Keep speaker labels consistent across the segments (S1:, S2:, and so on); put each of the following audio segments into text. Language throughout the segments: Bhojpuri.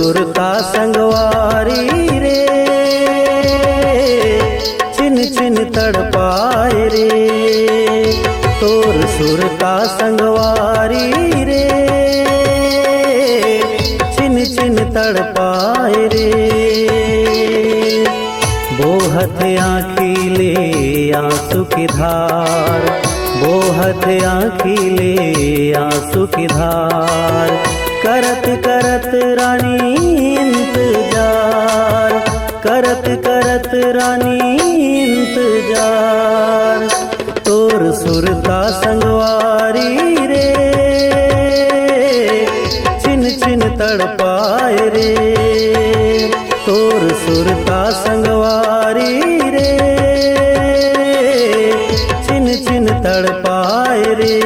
S1: सुरता संगवारी रे, छिन छिन तड़पाए रे। तोर सुरता संगवारी रे, छिन छिन तड़पाए रे। बोहत आँखिले आंसू की धार, बोहत आँखिले आंसू की धार। करत करत रानी इंतजार, करत करत रानी इंतजार। तोर सुरता संगवारी रे, छिन छिन तड़पाए रे। तोर सुरता संगवारी रे, छिन छिन तड़पाए रे।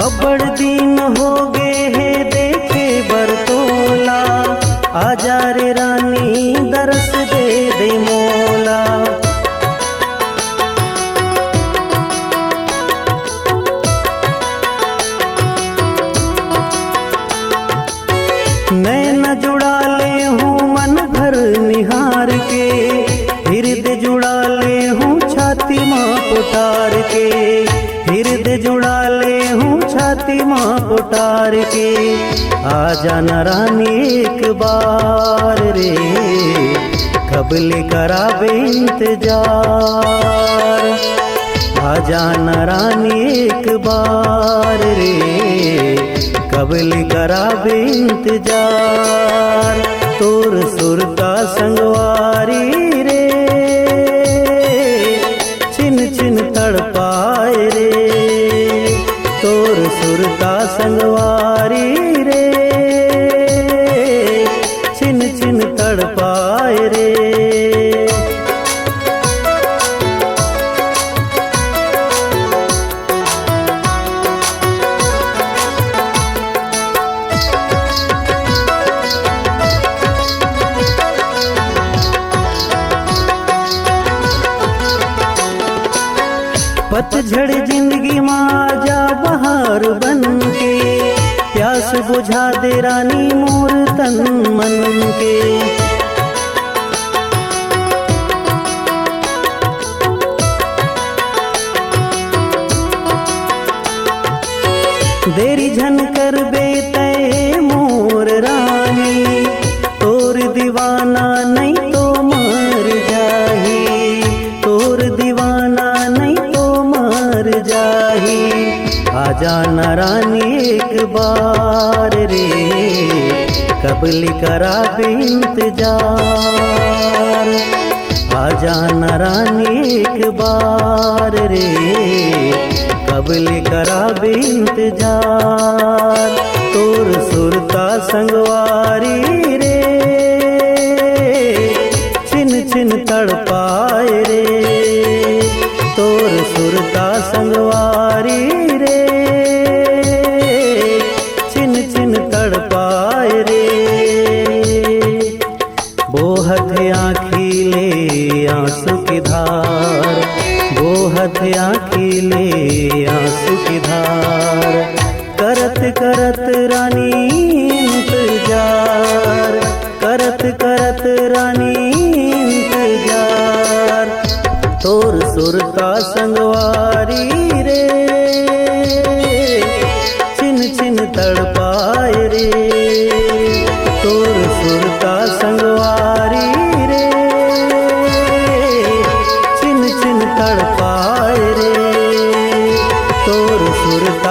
S1: अबड़ दिन हो गे है देखे बरतोला, आजा रे रानी दरस दे दे मोला। नैन जुड़ा ले हूँ मन भर निहार के, हृदय जुड़ा ले हूँ छाती माँ पुकार के। हृदय जुड़ा ले हूँ छाती माँ पुकार के। आजा न रानी एक बार रे, कबले करावे इंतजार। आजा न रानी एक बार रे, कबले करावे इंतजार। तोर सुरता संगवारी रे, छिन छिन तड़पाए रे। तोर सुरता संगवारी रे, छिन छिन तड़पाए रे। पतझड़ जिंदगी माँ जा बहार बन के, प्यास बुझा दे रानी मोर तन मन के। देरी झन कर बेते मोर रानी, तोर दीवाना नहीं तो मर जाही। तोर दीवाना नहीं मर जाही। आजा न रानी एक बार रे, कबली करावे इंतजार। आजा न रानी एक बार रे, कबली करावे इंतजार। तोर सुरता संगवारी रे, छिन छिन तड़पाए रे। तोर सुरता संगवारी रे, छिन छिन तड़पाए रे। बोहत आँखिले आंसू की धार, बोहत आँखिले आंसू की धार। करत करत रानी इंतजार, करत करत रानी इंतजार। तोर सुरता संगवारी रे, छिन छिन तड़पाए रे। तोर सुरता संगवारी रे, छिन छिन तड़पाए रे। तोर सुरता